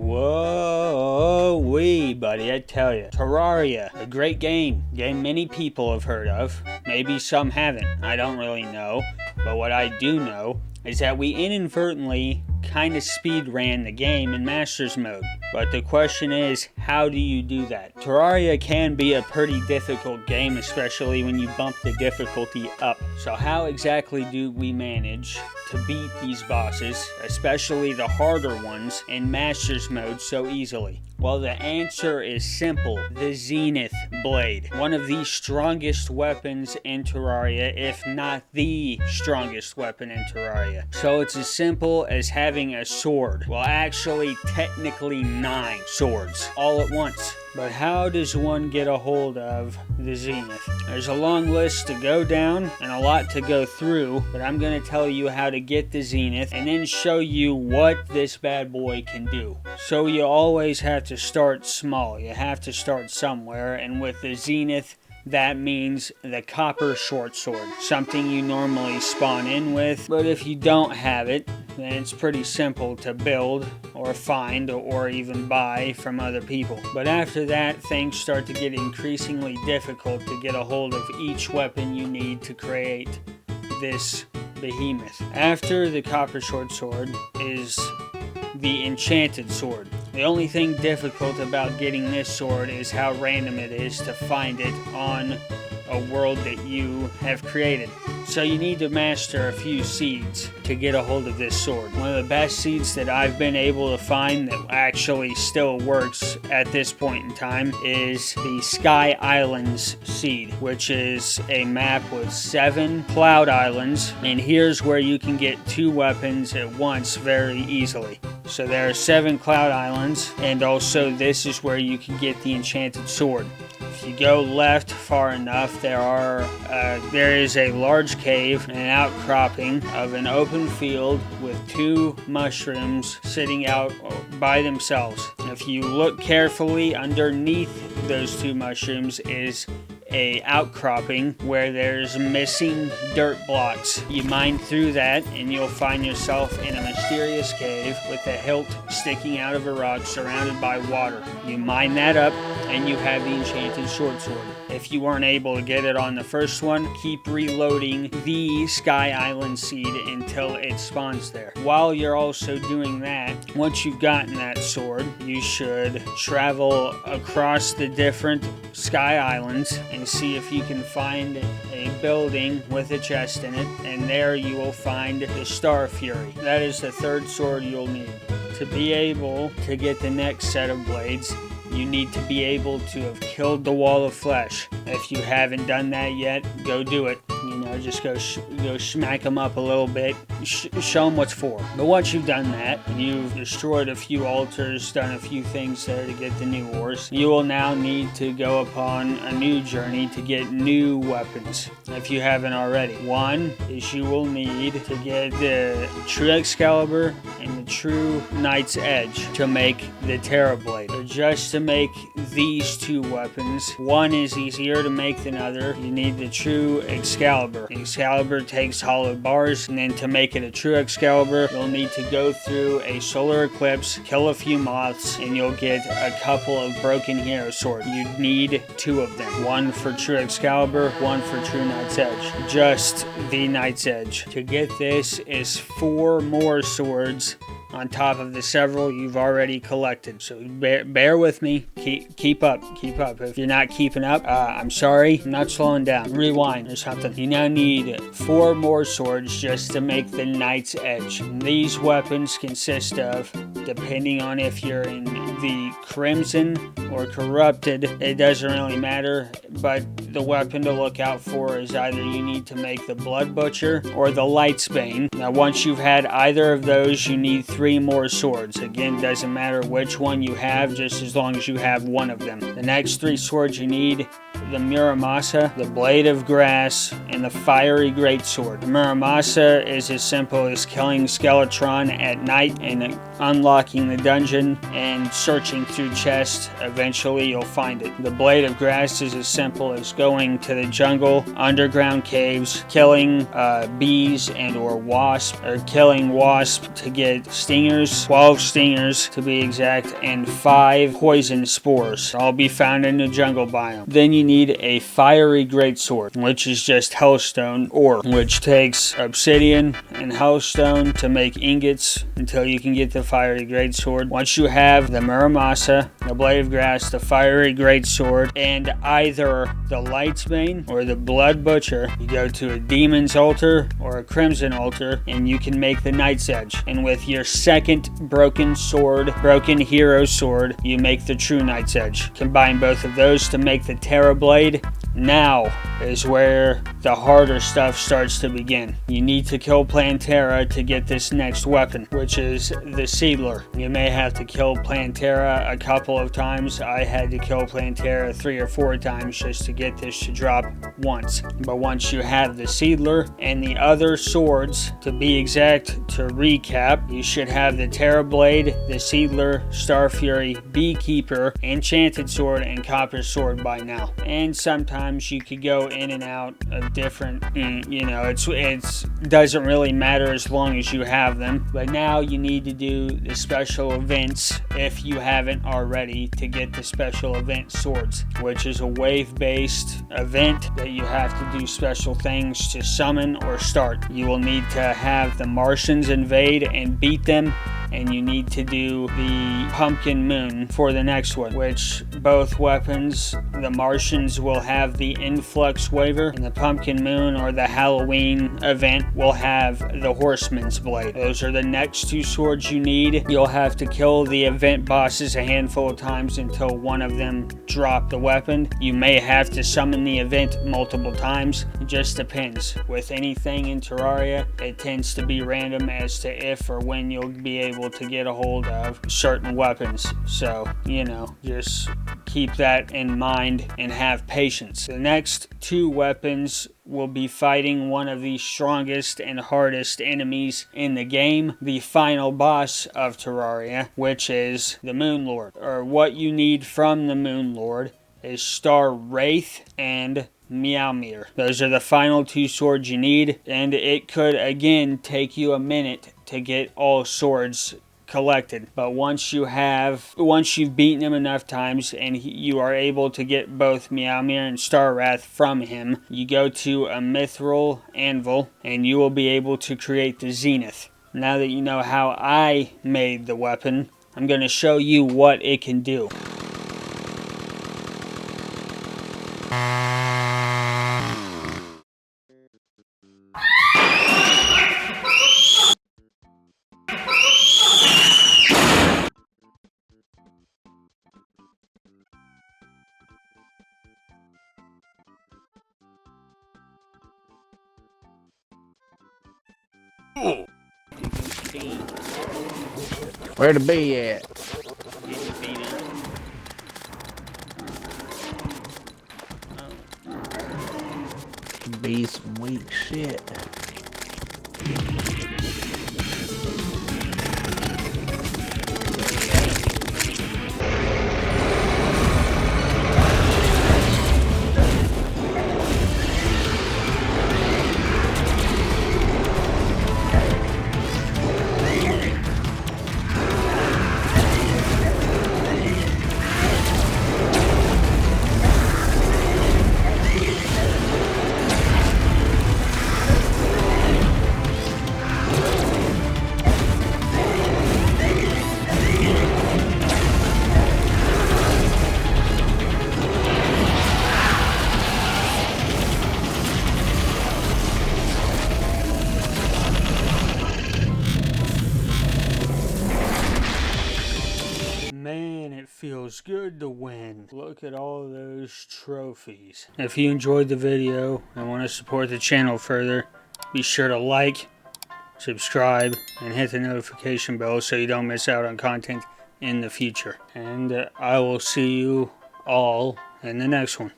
Whoa-wee, buddy, I tell you. Terraria, a great game many people have heard of. Maybe some haven't, I don't really know. But what I do know is that we inadvertently kind of speed ran the game in Masters mode. But the question is, how do you do that? Terraria can be a pretty difficult game, especially when you bump the difficulty up. So how exactly do we manage to beat these bosses, especially the harder ones, in Masters mode so easily? Well, the answer is simple. The Zenith Blade. One of the strongest weapons in Terraria, if not the strongest weapon in Terraria. So it's as simple as having a sword. Well, actually, technically 9 swords all at once. But how does one get a hold of the Zenith? There's a long list to go down and a lot to go through, but I'm going to tell you how to get the Zenith and then show you what this bad boy can do. So you always have to start small. You have to start somewhere, and with the Zenith, that means the copper short sword, something you normally spawn in with, but if you don't have it, then it's pretty simple to build or find or even buy from other people. But after that, things start to get increasingly difficult to get a hold of each weapon you need to create this behemoth. After the copper short sword is the Enchanted Sword. The only thing difficult about getting this sword is how random it is to find it on a world that you have created. So you need to master a few seeds to get a hold of this sword. One of the best seeds that I've been able to find that actually still works at this point in time is the Sky Islands seed, which is a map with 7 cloud islands, and here's where you can get 2 weapons at once very easily. So there are 7 cloud islands, and also this is where you can get the Enchanted Sword. If you go left far enough, there is a large cave and an outcropping of an open field with 2 mushrooms sitting out by themselves. If you look carefully, underneath those 2 mushrooms is a outcropping where there's missing dirt blocks. You mine through that and you'll find yourself in a mysterious cave with a hilt sticking out of a rock surrounded by water. You mine that up and you have the Enchanted Short Sword. If you weren't able to get it on the first one, keep reloading the Sky Island seed until it spawns there. While you're also doing that, once you've gotten that sword, you should travel across the different Sky Islands and see if you can find a building with a chest in it, and there you will find the Star Fury. That is the 3rd sword you'll need. To be able to get the next set of blades, you need to be able to have killed the wall of flesh. If you haven't done that yet, go do it. Just go smack them up a little bit, show them what's for. But once you've done that, you've destroyed a few altars, done a few things there to get the new ores, you will now need to go upon a new journey to get new weapons, if you haven't already. One is you will need to get the true Excalibur and the true Knight's Edge to make the Terraria Blade. So just to make these 2 weapons, one is easier to make than other. You need the true Excalibur. The Excalibur takes hollowed bars, and then to make it a true Excalibur, you'll need to go through a solar eclipse, kill a few moths, and you'll get a couple of broken hero swords. You need 2 of them. One for true Excalibur, one for true Knight's Edge. Just the Knight's Edge. To get this is 4 more swords on top of the several you've already collected. So bear with me. Keep up. If you're not keeping up, I'm sorry. I'm not slowing down. Rewind or something. You now need 4 more swords just to make the Knight's Edge. These weapons consist of, depending on if you're in the Crimson or Corrupted, it doesn't really matter, but the weapon to look out for is either you need to make the Blood Butcher or the Lightsbane. Now once you've had either of those, you need 3 more swords. Again, doesn't matter which one you have, just as long as you have one of them. The next 3 swords you need the Muramasa, the Blade of Grass, and the Fiery Greatsword. The Muramasa is as simple as killing Skeletron at night and unlocking the dungeon and searching through chests. Eventually you'll find it. The Blade of Grass is as simple as going to the jungle, underground caves, killing bees and or wasps, or killing wasps to get stingers, 12 stingers to be exact, and 5 poison spores. All be found in the jungle biome. Then you need a Fiery Greatsword, which is just hellstone ore, which takes obsidian and hellstone to make ingots until you can get the Fiery Greatsword. Once you have the Muramasa, the Blade of Grass, the Fiery Greatsword, and either the Lightsbane or the Blood Butcher, you go to a Demon's Altar or a Crimson Altar, and you can make the Knight's Edge. And with your second broken sword, broken hero sword, you make the true Knight's Edge. Combine both of those to make the Terra Blade. Now is where the harder stuff starts to begin. You need to kill Plantera to get this next weapon, which is the Seedler. You may have to kill Plantera a couple of times. I had to kill Plantera 3 or 4 times just to get this to drop once. But once you have the Seedler and the other swords, to be exact, to recap, you should have the Terra Blade, the Seedler, Star Fury, Beekeeper, Enchanted Sword, and Copper Sword by now. And sometimes you could go in and out of different, you know, it's doesn't really matter as long as you have them. But now you need to do the special events if you haven't already to get the special event swords, which is a wave-based event that you have to do special things to summon or start. You will need to have the Martians invade and beat them, and you need to do the Pumpkin Moon for the next one, which both weapons, the Martians will have the Influx Waver, and the Pumpkin Moon or the Halloween event will have the Horseman's Blade. Those are the next 2 swords you need. You'll have to kill the event bosses a handful of times until one of them drop the weapon. You may have to summon the event multiple times. It just depends. With anything in Terraria, it tends to be random as to if or when you'll be able to get a hold of certain weapons. So, you know, just keep that in mind and have patience. The next 2 weapons will be fighting one of the strongest and hardest enemies in the game, the final boss of Terraria, which is the Moonlord. Or what you need from the Moonlord is Star Wraith and Meowmere. Those are the final 2 swords you need, and it could again take you a minute to get all swords collected. But once you've beaten him enough times and you are able to get both Meowmere and Star Wrath from him, you go to a Mithril Anvil and you will be able to create the Zenith. Now that you know how I made the weapon, I'm going to show you what it can do. Where the bee at? Be some weak shit. Man, it feels good to win. Look at all those trophies. If you enjoyed the video and want to support the channel further, be sure to like, subscribe, and hit the notification bell so you don't miss out on content in the future. And I will see you all in the next one.